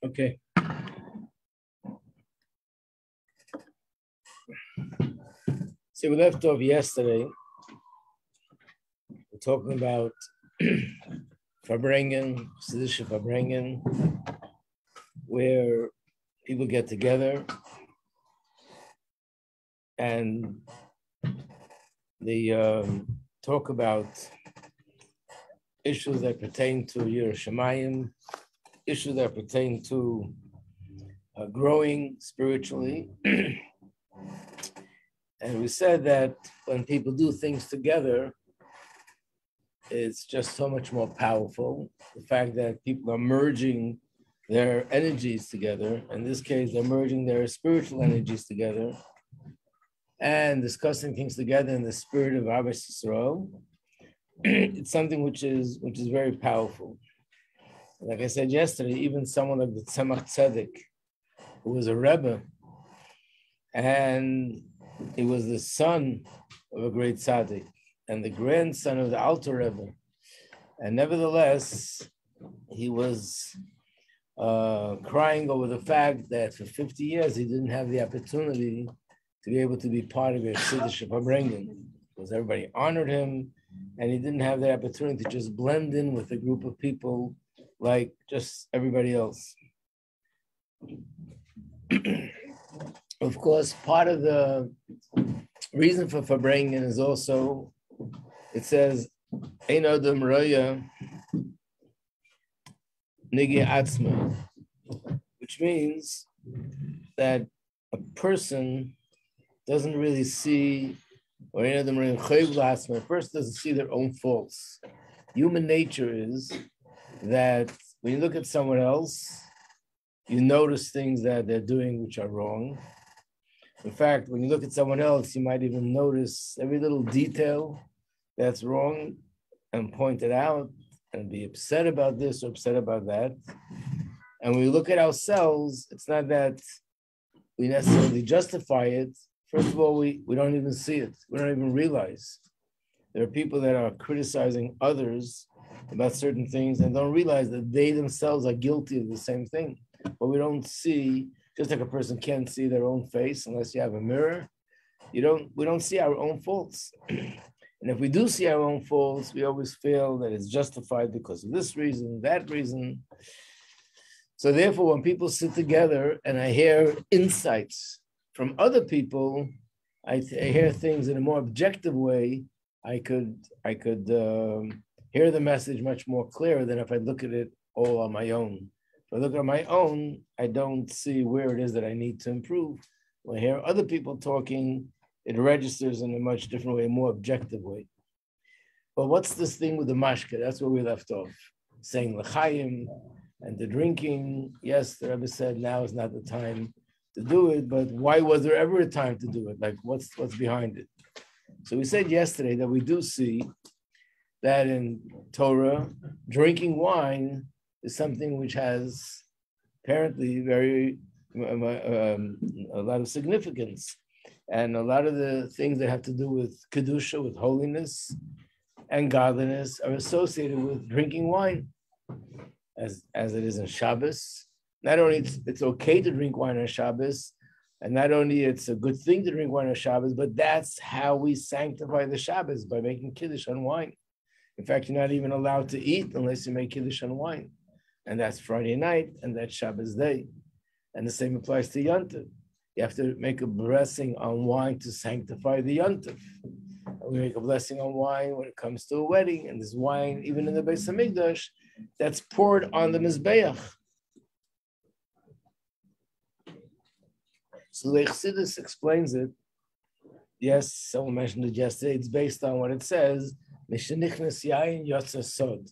Okay. So we left off yesterday. We're talking about Verbringen, Chassidic Verbringen, where people get together and they talk about issues that pertain to Yerushalayim, issues that pertain to growing spiritually. And we said that when people do things together, it's just so much more powerful. The fact that people are merging their energies together, in this case, they're merging their spiritual energies together and discussing things together in the spirit of Rabbi Yisrael. It's something which is very powerful. Like I said yesterday, even someone like the Tzemach Tzedek, who was a Rebbe, and he was the son of a great tzaddik and the grandson of the Alter Rebbe. And nevertheless, he was crying over the fact that for 50 years, he didn't have the opportunity to be able to be part of a Chassidic Verbringen, because everybody honored him, and he didn't have the opportunity to just blend in with a group of people like just everybody else. Of course, part of the reason for Verbringen is also, it says, Ein Adam Roya Nigi Atzma, which means that a person doesn't really see, or Ein Adam Roya Chayv L'Atzma, a person doesn't see their own faults. Human nature is that when you look at someone else, you notice things that they're doing which are wrong. In fact, when you look at someone else, you might even notice every little detail that's wrong and point it out and be upset about this or upset about that. And when we look at ourselves, it's not that we necessarily justify it. First of all, we don't even see it. We don't even realize. There are people that are criticizing others about certain things and don't realize that they themselves are guilty of the same thing. But we don't see, just like a person can't see their own face unless you have a mirror, we don't see our own faults. And if we do see our own faults, we always feel that it's justified because of this reason, that reason. So therefore, when people sit together and I hear insights from other people, I hear things in a more objective way, I could hear the message much more clear than if I look at it all on my own. If I look at my own, I don't see where it is that I need to improve. When I hear other people talking, it registers in a much different way, a more objective way. But what's this thing with the mashke? That's where we left off. Saying l'chaim and the drinking. Yes, the Rebbe said now is not the time to do it, but why was there ever a time to do it? Like what's behind it? So we said yesterday that we do see that in Torah, drinking wine is something which has apparently very a lot of significance, and a lot of the things that have to do with kedusha, with holiness and godliness, are associated with drinking wine, as it is in Shabbos. Not only it's okay to drink wine on Shabbos, and not only it's a good thing to drink wine on Shabbos, but that's how we sanctify the Shabbos, by making kiddush on wine. In fact, you're not even allowed to eat unless you make kiddush on wine. And that's Friday night, and that's Shabbos day. And the same applies to Yontif. You have to make a blessing on wine to sanctify the Yontif. And we make a blessing on wine when it comes to a wedding, and there's wine, even in the Beis Hamikdash, that's poured on the Mizbeach. So the Chassidus explains it. Yes, someone mentioned it yesterday. It's based on what it says, Mishenichnes yayin yotza sod,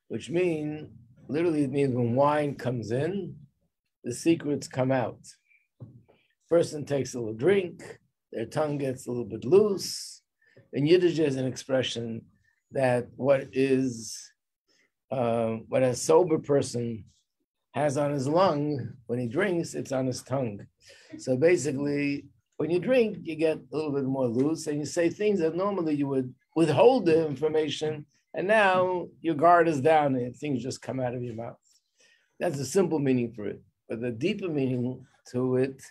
which means, literally it means when wine comes in, the secrets come out. Person takes a little drink, their tongue gets a little bit loose. In Yiddish, there's an expression that what a sober person has on his lung, when he drinks, it's on his tongue. So basically, when you drink, you get a little bit more loose and you say things that normally you would withhold the information, and now your guard is down and things just come out of your mouth. That's the simple meaning for it. But the deeper meaning to it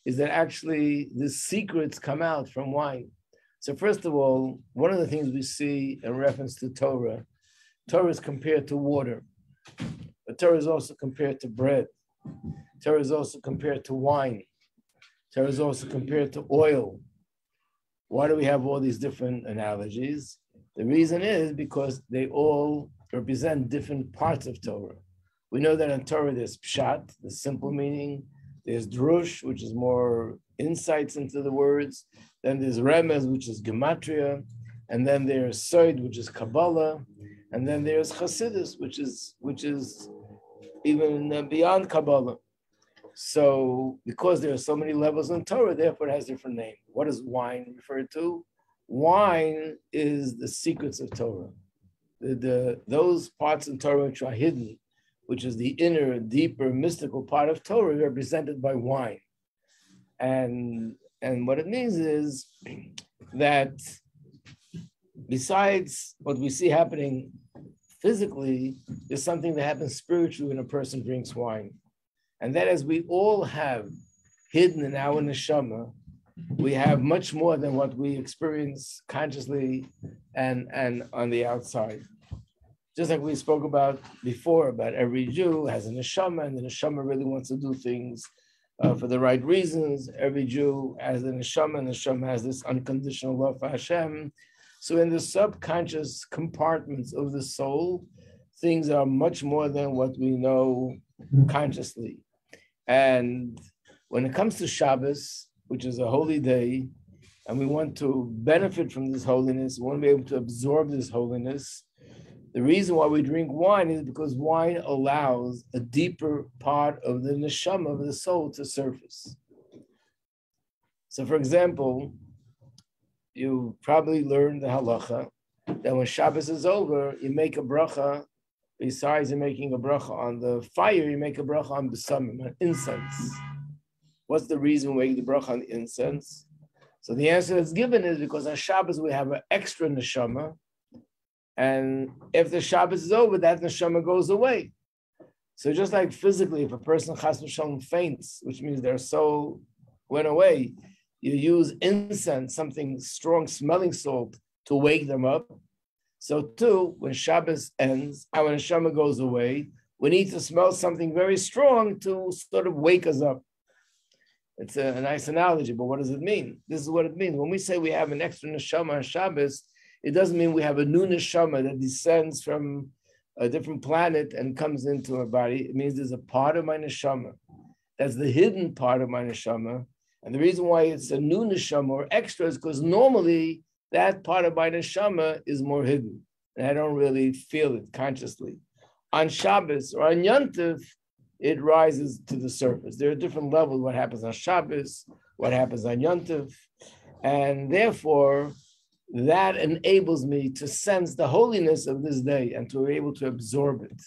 is that actually the secrets come out from wine. So first of all, one of the things we see in reference to Torah, Torah is compared to water. But Torah is also compared to bread. Torah is also compared to wine. Torah is also compared to oil. Why do we have all these different analogies? The reason is because they all represent different parts of Torah. We know that in Torah there's pshat, the simple meaning. There's drush, which is more insights into the words. Then there's remez, which is gematria. And then there's soid, which is Kabbalah. And then there's Chassidus, which is even beyond Kabbalah. So because there are so many levels in Torah, therefore it has different names. What does wine refer to? Wine is the secrets of Torah. Those parts in Torah which are hidden, which is the inner, deeper, mystical part of Torah, represented by wine. And what it means is that besides what we see happening physically, there's something that happens spiritually when a person drinks wine. And that is, we all have hidden in our neshama, we have much more than what we experience consciously and on the outside. Just like we spoke about before, about every Jew has a neshama, and the neshama really wants to do things for the right reasons. Every Jew has a neshama, and the neshama has this unconditional love for Hashem. So in the subconscious compartments of the soul, things are much more than what we know consciously. And when it comes to Shabbos, which is a holy day, and we want to benefit from this holiness, we want to be able to absorb this holiness, the reason why we drink wine is because wine allows a deeper part of the neshama of the soul to surface. So for example, you probably learned the halacha that when Shabbos is over, you make a bracha. Besides you making a bracha on the fire, you make a bracha on besamim, on incense. What's the reason we make the bracha on the incense? So the answer that's given is because on Shabbos we have an extra neshama, and if the Shabbos is over, that neshama goes away. So just like physically, if a person chas v'shalom faints, which means their soul went away, you use incense, something strong smelling salt, to wake them up. So too, when Shabbos ends, and when neshama goes away, we need to smell something very strong to sort of wake us up. It's a nice analogy, but what does it mean? This is what it means. When we say we have an extra neshama on Shabbos, it doesn't mean we have a new neshama that descends from a different planet and comes into our body. It means there's a part of my neshama. That's the hidden part of my neshama. And the reason why it's a new neshama or extra is because normally that part of my neshama is more hidden. And I don't really feel it consciously. On Shabbos or on Yom Tov, it rises to the surface. There are different levels, what happens on Shabbos, what happens on Yom Tov. And therefore, that enables me to sense the holiness of this day and to be able to absorb it.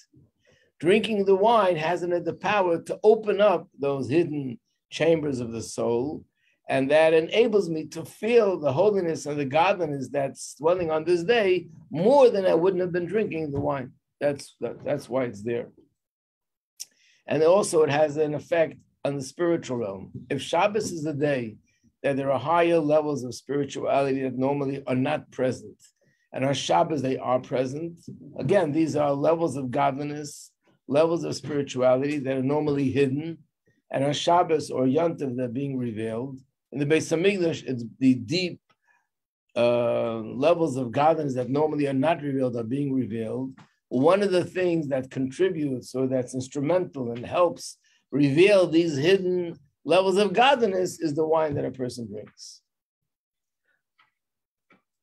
Drinking the wine has in it the power to open up those hidden chambers of the soul, and that enables me to feel the holiness and the godliness that's dwelling on this day more than I wouldn't have been drinking the wine. That's why it's there. And also it has an effect on the spiritual realm. If Shabbos is the day that there are higher levels of spirituality that normally are not present, and on Shabbos they are present, again, these are levels of godliness, levels of spirituality that are normally hidden, and on Shabbos or Yom Tov they're being revealed. In the Beis Hamikdash, it's the deep levels of godliness that normally are not revealed are being revealed. One of the things that contributes or that's instrumental and helps reveal these hidden levels of godliness is the wine that a person drinks.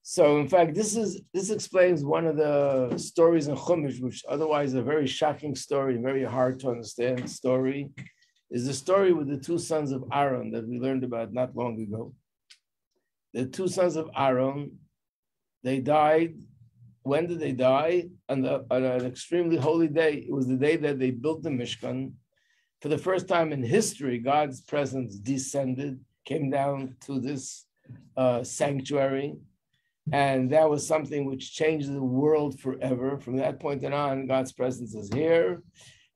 So, in fact, this explains one of the stories in Chumash, which otherwise is a very shocking story, very hard to understand story, is the story with the two sons of Aaron that we learned about not long ago. The two sons of Aaron, they died. When did they die? On an extremely holy day. It was the day that they built the Mishkan. For the first time in history, God's presence descended, came down to this sanctuary. And that was something which changed the world forever. From that point on, God's presence is here.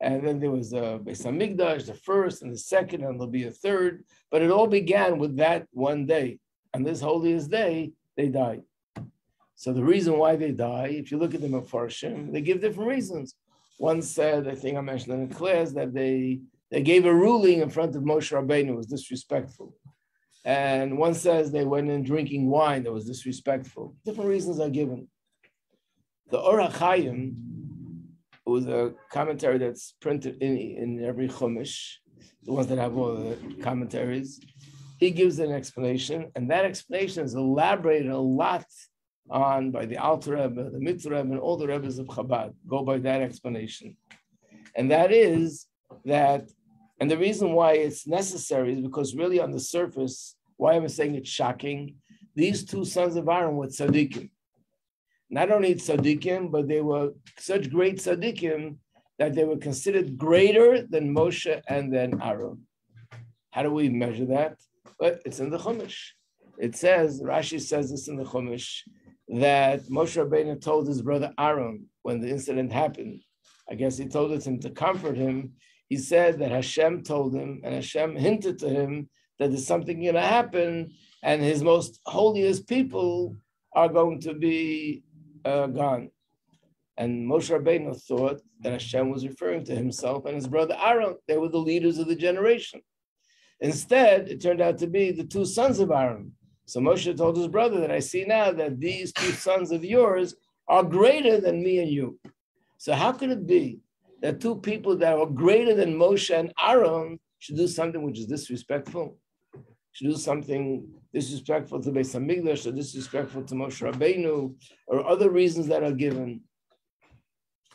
And then there was a Beis Hamikdash, the first and the second, and there'll be a third. But it all began with that one day. On this holiest day, they died. So the reason why they die, if you look at the Mefarshim, they give different reasons. One said, I think I mentioned in class, that they gave a ruling in front of Moshe Rabbeinu. It was disrespectful. And one says they went in drinking wine that was disrespectful. Different reasons are given. The Or HaChaim was a commentary that's printed in every Chumash, the ones that have all the commentaries. He gives an explanation, and that explanation is elaborated a lot on by the Alter Rebbe, the Mitzvah Rebbe, and all the Rebbes of Chabad. Go by that explanation. And that is that, and the reason why it's necessary is because really on the surface, why I'm saying it's shocking, these two sons of Aaron were tzaddikim. Not only tzaddikim, but they were such great tzaddikim that they were considered greater than Moshe and then Aaron. How do we measure that? But it's in the Chumash. It says, Rashi says this in the Chumash, that Moshe Rabbeinu told his brother Aaron when the incident happened. I guess he told him to comfort him. He said that Hashem told him, and Hashem hinted to him that there's something going to happen, and his most holiest people are going to be gone. And Moshe Rabbeinu thought that Hashem was referring to himself and his brother Aaron. They were the leaders of the generation. Instead, it turned out to be the two sons of Aaron. So Moshe told his brother that I see now that these two sons of yours are greater than me and you. So how could it be that two people that are greater than Moshe and Aaron should do something which is disrespectful? Should do something disrespectful to Beis Hamikdash or disrespectful to Moshe Rabbeinu or other reasons that are given.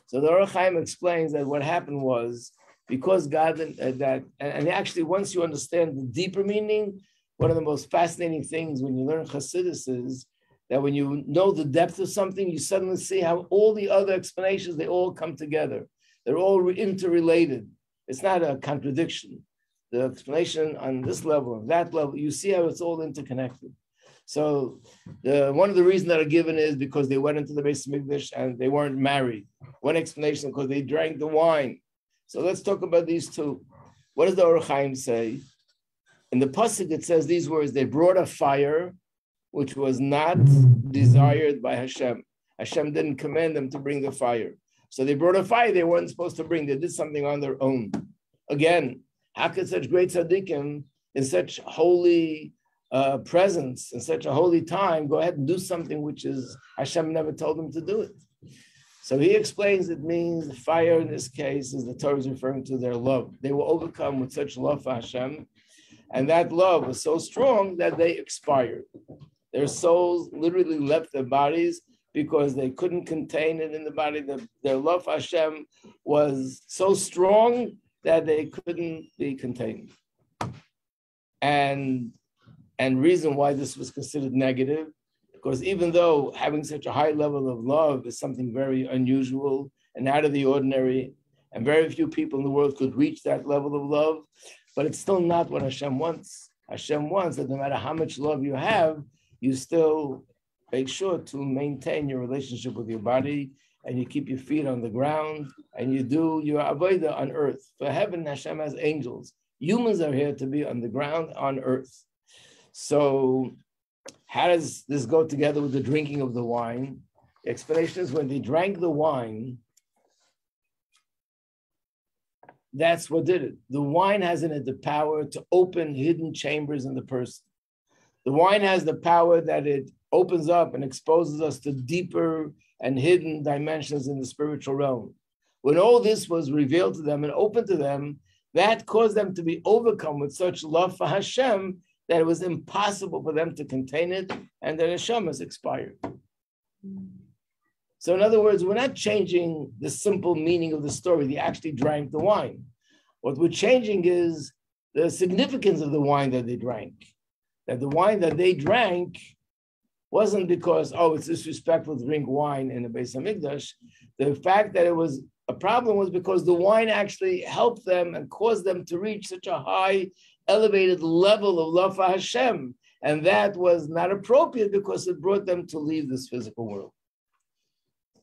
So the Or HaChaim explains that what happened was because God, and actually once you understand the deeper meaning, one of the most fascinating things when you learn Chassidus is that when you know the depth of something, you suddenly see how all the other explanations, they all come together. They're all interrelated. It's not a contradiction. The explanation on this level, on that level, you see how it's all interconnected. So one of the reasons that are given is because they went into the Beis Hamikdash and they weren't married. One explanation, because they drank the wine. So let's talk about these two. What does the Or HaChaim say? In the pasuk, it says these words: they brought a fire which was not desired by Hashem. Hashem didn't command them to bring the fire. So they brought a fire they weren't supposed to bring. They did something on their own. Again, how could such great tzaddikim in such holy presence, in such a holy time, go ahead and do something which is Hashem never told them to do it? So he explains it means the fire in this case is the Torah is referring to their love. They were overcome with such love for Hashem, and that love was so strong that they expired. Their souls literally left their bodies because they couldn't contain it in the body. Their love for Hashem was so strong that they couldn't be contained. And reason why this was considered negative, because even though having such a high level of love is something very unusual and out of the ordinary, and very few people in the world could reach that level of love, but it's still not what Hashem wants. Hashem wants that no matter how much love you have, you still make sure to maintain your relationship with your body, and you keep your feet on the ground, and you do your avodah on earth. For heaven, Hashem has angels. Humans are here to be on the ground on earth. So how does this go together with the drinking of the wine? The explanation is when they drank the wine, that's what did it. The wine has in it the power to open hidden chambers in the person. The wine has the power that it opens up and exposes us to deeper and hidden dimensions in the spiritual realm. When all this was revealed to them and open to them, that caused them to be overcome with such love for Hashem that it was impossible for them to contain it, and their neshamas expired. So in other words, we're not changing the simple meaning of the story. They actually drank the wine. What we're changing is the significance of the wine that they drank. That the wine that they drank wasn't because, oh, it's disrespectful to drink wine in the Beis Hamikdash. The fact that it was a problem was because the wine actually helped them and caused them to reach such a high, elevated level of love for Hashem. And that was not appropriate because it brought them to leave this physical world.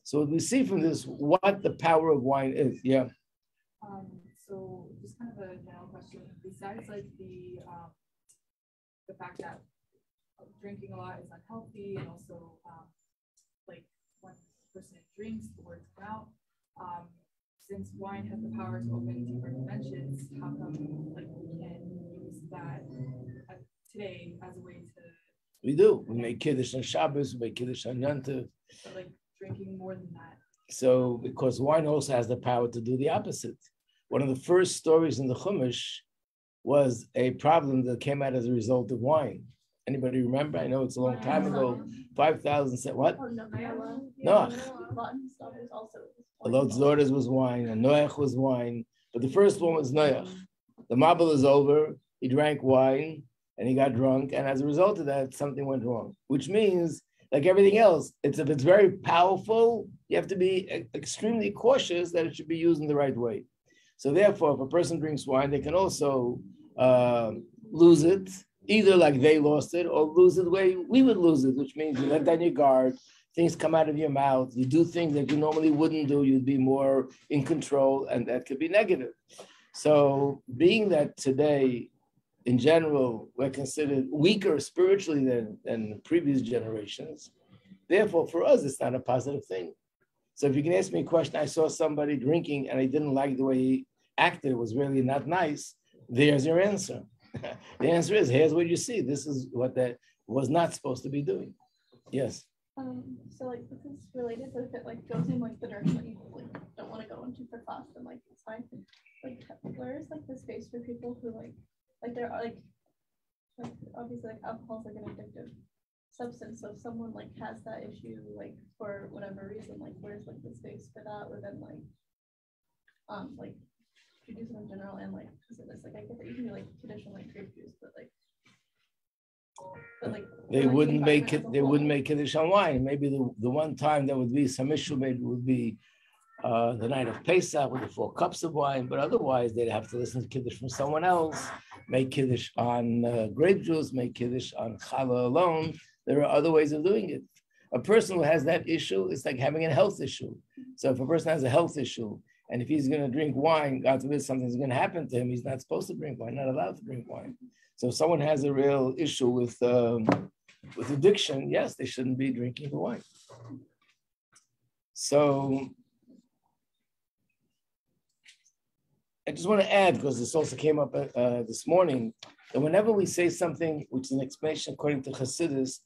So we see from this what the power of wine is. Yeah. So just kind of a general question. Besides like the fact that drinking a lot is unhealthy, and also like when a person drinks, the words come out. Since wine has the power to open deeper dimensions, how come like we can't use that today as a way to? We do. We make kiddush on Shabbos. We make kiddush on Yom Tov. So like drinking more than that. So because wine also has the power to do the opposite. One of the first stories in the Chumash was a problem that came out as a result of wine. Anybody remember? I know it's a long time ago. 5,000 what? Oh, no, Noach. Lot's daughters was wine, and Noach was wine. But the first one was Noach. The Mabul is over. He drank wine and he got drunk, and as a result of that, something went wrong. Which means, like everything else, if it's very powerful, you have to be extremely cautious that it should be used in the right way. So therefore, if a person drinks wine, they can also lose it, either like they lost it, or lose it the way we would lose it, which means you let down your guard, things come out of your mouth, you do things that you normally wouldn't do, you'd be more in control, and that could be negative. So being that today, in general, we're considered weaker spiritually than previous generations, therefore for us, it's not a positive thing. So if you can ask me a question, I saw somebody drinking and I didn't like the way he acted, it was really not nice, there's your answer. The answer is, here's what you see. This is what that was not supposed to be doing. Yes? So like this is related, but if it like goes in like the direction that you like don't want to go into for class, then like it's fine. Like where is like the space for people who like there are like obviously like alcohol is like an addictive substance, so if someone like has that issue like for whatever reason, like where's like the space for that within like judaism in general, and like because of this, like I get that you can do like traditional like grape juice, but they wouldn't make it. They wouldn't make kiddush on wine. Maybe the one time there would be some issue, maybe would be the night of Pesach with the 4 cups of wine, but otherwise they'd have to listen to kiddush from someone else, make kiddush on grape juice, make kiddush on challah alone. There are other ways of doing it. A person who has that issue, it's like having a health issue. So if a person has a health issue, and if he's going to drink wine, God forbid something's going to happen to him, he's not supposed to drink wine, not allowed to drink wine. So if someone has a real issue with addiction, yes, they shouldn't be drinking the wine. So I just want to add, because this also came up this morning, that whenever we say something which is an explanation according to Chassidus,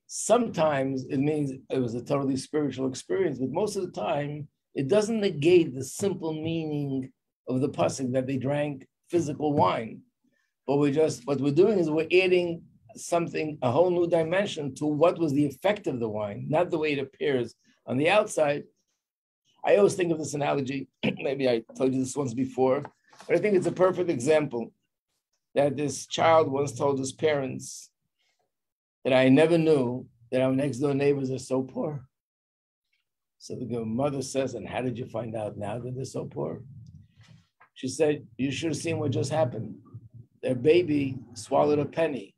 sometimes it means it was a totally spiritual experience, but most of the time, it doesn't negate the simple meaning of the pasuk that they drank physical wine. But what we're doing is we're adding something, a whole new dimension to what was the effect of the wine, not the way it appears on the outside. I always think of this analogy, maybe I told you this once before, but I think it's a perfect example that this child once told his parents that I never knew that our next door neighbors are so poor. So the mother says, and how did you find out now that they're so poor? She said, you should have seen what just happened. Their baby swallowed a penny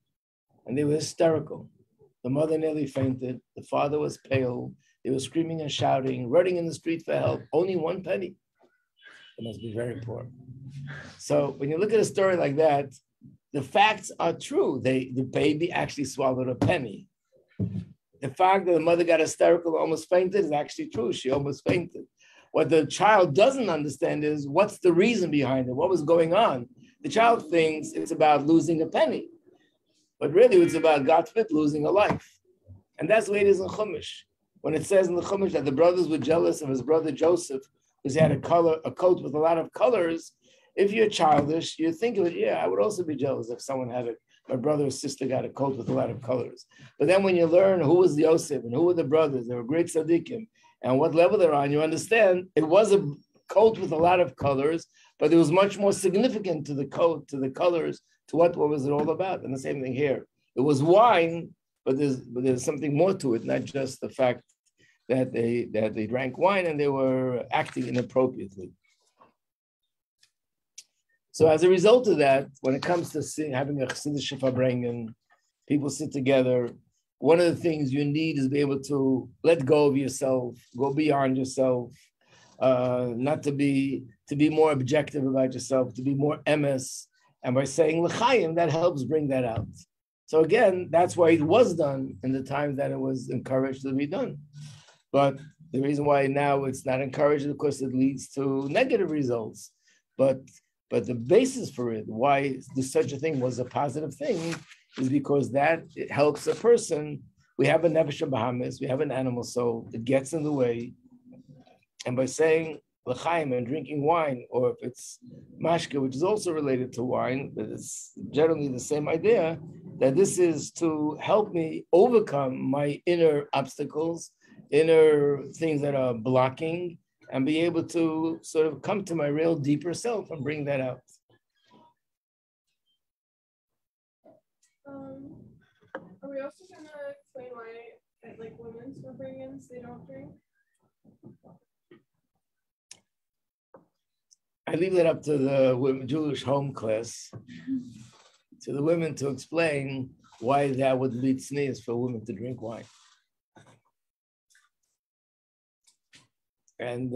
and they were hysterical. The mother nearly fainted. The father was pale. They were screaming and shouting, running in the street for help. Only 1 penny. They must be very poor. So when you look at a story like that, the facts are true. The baby actually swallowed a penny. The fact that the mother got hysterical, almost fainted, is actually true. She almost fainted. What the child doesn't understand is what's the reason behind it? What was going on? The child thinks it's about losing a penny, but really it's about, God forbid, losing a life. And that's the way it is in Chumash. When it says in the Chumash that the brothers were jealous of his brother Joseph, because he had a coat with a lot of colors, if you're childish, you think of it, yeah, I would also be jealous if someone had my brother or sister got a coat with a lot of colors. But then when you learn who was the Yosef and who were the brothers, they were great tzaddikim, and what level they're on, you understand it was a coat with a lot of colors, but it was much more significant to the coat, to the colors, to what was it all about. And the same thing here. It was wine, but there's something more to it, not just the fact that they drank wine and they were acting inappropriately. So as a result of that, when it comes to having a Chassidic Shifabrengen, people sit together, one of the things you need is be able to let go of yourself, go beyond yourself, not to be more objective about yourself, to be more emes, and by saying l'chaim, that helps bring that out. So again, that's why it was done in the time that it was encouraged to be done. But the reason why now it's not encouraged, of course, it leads to negative results. But the basis for it, why such a thing was a positive thing, is because that it helps a person. We have a nefesh bahamis, we have an animal soul. It gets in the way, and by saying l'chaim and drinking wine, or if it's mashke, which is also related to wine, but it's generally the same idea, that this is to help me overcome my inner obstacles, inner things that are blocking, and be able to sort of come to my real deeper self and bring that out. Are we also going to explain why, like, women's upbringings, they don't drink? I leave that up to the Jewish home class, to the women to explain why that would be tznius for women to drink wine. And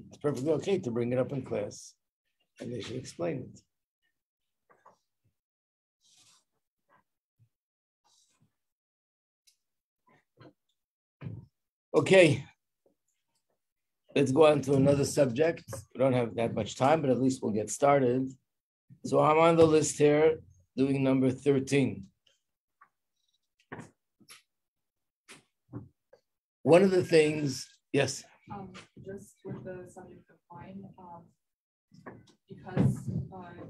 it's perfectly okay to bring it up in class, and they should explain it. Okay, let's go on to another subject. We don't have that much time, but at least we'll get started. So I'm on the list here, doing number 13. One of the things, yes? Just with the subject of wine, because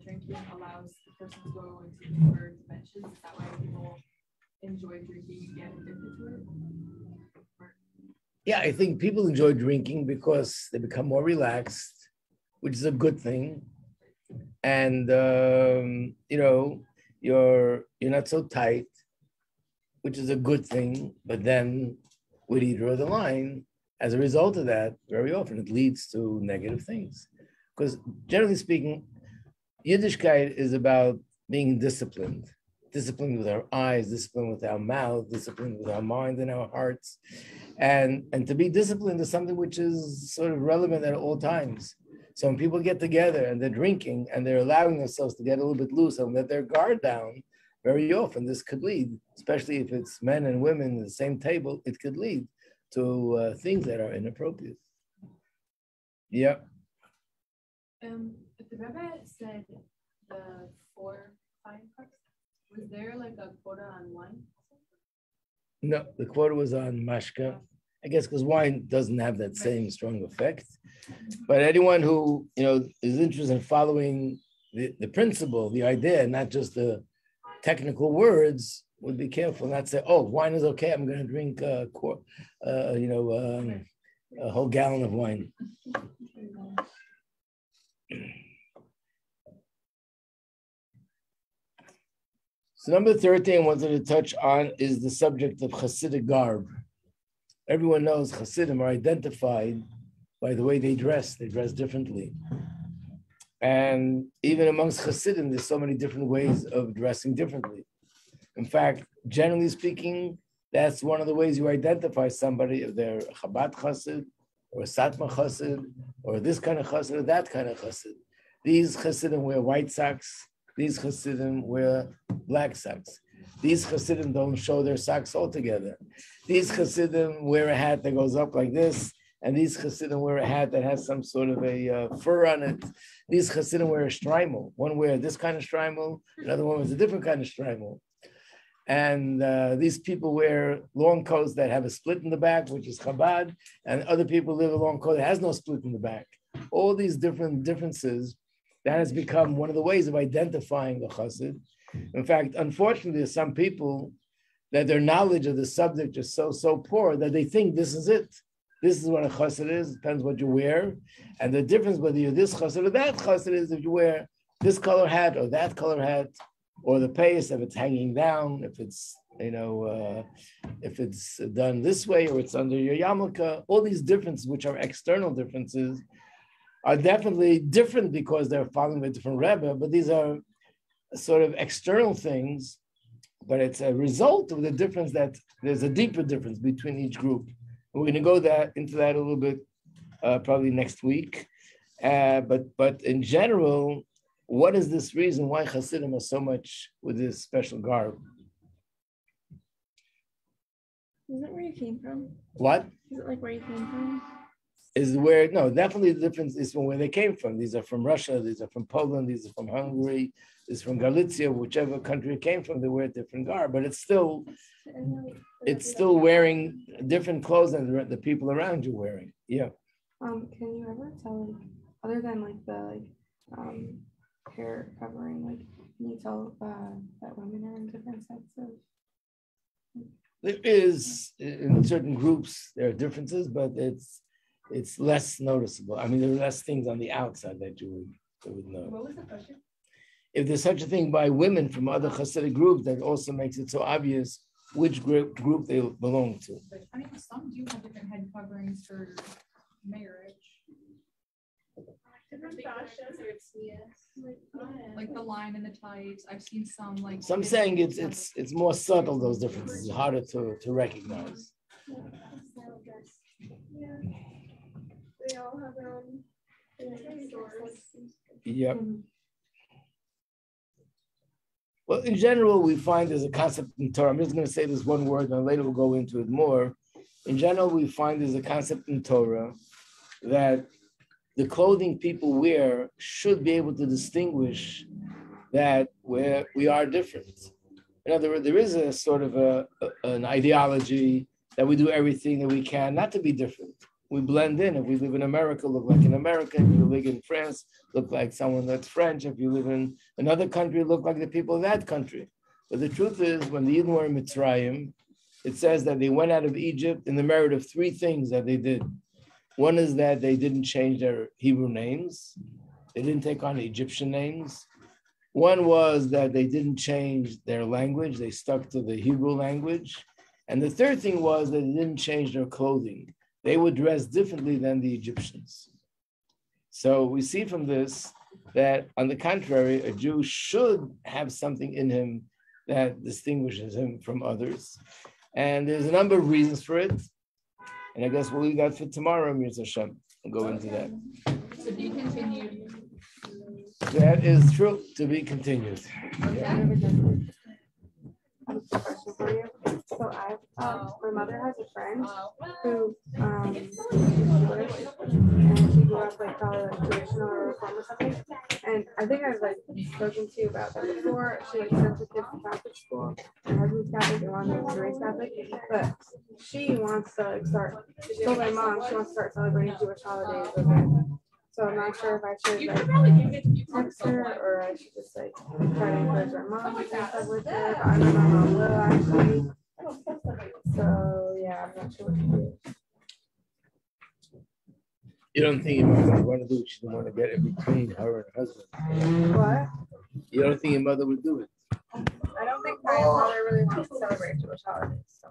drinking allows the person to go into deeper dimensions, is that why people enjoy drinking and get addicted to it? Yeah, I think people enjoy drinking because they become more relaxed, which is a good thing. And, you're not so tight, which is a good thing. But then where do you draw the line? As a result of that, very often it leads to negative things. Because generally speaking, Yiddishkeit is about being disciplined with our eyes, disciplined with our mouth, disciplined with our mind and our hearts. And to be disciplined is something which is sort of relevant at all times. So when people get together and they're drinking and they're allowing themselves to get a little bit loose and let their guard down, very often this could lead, especially if it's men and women at the same table, it could lead to things that are inappropriate. Yeah. The Rebbe said the 4 fine cups. Was there like a quota on wine? No, the quota was on mashka. I guess because wine doesn't have that same strong effect. But anyone who is interested in following the principle, the idea, not just the technical words, would be careful not to say, "Oh, wine is okay. I'm going to drink a whole gallon of wine." So number 13 I wanted to touch on is the subject of Chassidic garb. Everyone knows Chassidim are identified by the way they dress. They dress differently. And even amongst Chassidim, there's so many different ways of dressing differently. In fact, generally speaking, that's one of the ways you identify somebody, if they're a Chabad Chassid, or a Satmar Chassid, or this kind of Chassid, or that kind of Chassid. These Chassidim wear white socks. These Chassidim wear black socks. These Chassidim don't show their socks altogether. These Chassidim wear a hat that goes up like this, and these Chassidim wear a hat that has some sort of a fur on it. These Chassidim wear a shtreimel. One wears this kind of shtreimel, another one wears a different kind of shtreimel. And these people wear long coats that have a split in the back, which is Chabad, and other people live a long coat that has no split in the back. All these differences, that has become one of the ways of identifying the chassid. In fact, unfortunately, there's some people that their knowledge of the subject is so poor that they think this is it. This is what a chassid is. Depends what you wear. And the difference whether you're this chassid or that chassid is if you wear this color hat or that color hat, or the payas, if it's hanging down, if it's if it's done this way or it's under your yarmulke. All these differences, which are external differences, are definitely different because they're following a different Rebbe, but these are sort of external things, but it's a result of the difference that there's a deeper difference between each group. And we're going to go into that a little bit probably next week. But in general, what is this reason why Hasidim are so much with this special garb? Is it where you came from? What? Is it like where you came from? Is where, no, definitely the difference is from where they came from. These are from Russia, these are from Poland, these are from Hungary, this is from Galicia, whichever country it came from, they wear a different garb, but it's still wearing different clothes than the people around you wearing. Yeah. Can you ever tell, like, other than like the hair covering, like, can you tell that women are in different sets of? There is, in certain groups, there are differences, but it's less noticeable. I mean, there are less things on the outside that you would know. What was the question? If there's such a thing by women from other Chassidic groups, that also makes it so obvious which group they belong to. But, I mean, some do have different head coverings for marriage. Different fashions. Like the line and the tights. I've seen some like. So I'm saying it's more subtle, those differences. It's harder to recognize. Yeah. They all have their own stores. Yep. Well, in general, we find there's a concept in Torah. I'm just going to say this one word, and later we'll go into it more. In general, we find there's a concept in Torah that the clothing people wear should be able to distinguish that we are different. In other words, there is a sort of an ideology that we do everything that we can not to be different. We blend in. If we live in America, look like an American. If you live in France, look like someone that's French. If you live in another country, look like the people of that country. But the truth is, when the Yidden were in Mitzrayim, it says that they went out of Egypt in the merit of three things that they did. One is that they didn't change their Hebrew names. They didn't take on Egyptian names. One was that they didn't change their language. They stuck to the Hebrew language. And the third thing was that they didn't change their clothing. They would dress differently than the Egyptians. So we see from this that, on the contrary, a Jew should have something in him that distinguishes him from others. And there's a number of reasons for it. And I guess we'll leave that for tomorrow, Mirza Hashem. We'll go into that. To be continued. That is true, to be continued. I have a question for you. So my mother has a friend who she's Jewish, and she grew up like probably like traditional or reform or something. And I think I've like spoken to you about that before. She like sent her kids to Catholic school. Her husband's Catholic and one was raised Catholic, but she wants to like start. She told my mom she wants to start celebrating Jewish holidays with her. So I'm not sure if I should like text her or I should just like try to encourage her mom to do stuff with her. But I don't know how mom will actually. So yeah, I'm not sure what to do. You don't think your mother would want to do it? She didn't want to get in between her and her husband. What? You don't think your mother would do it? I don't think my mother really wants to celebrate Jewish holidays. So.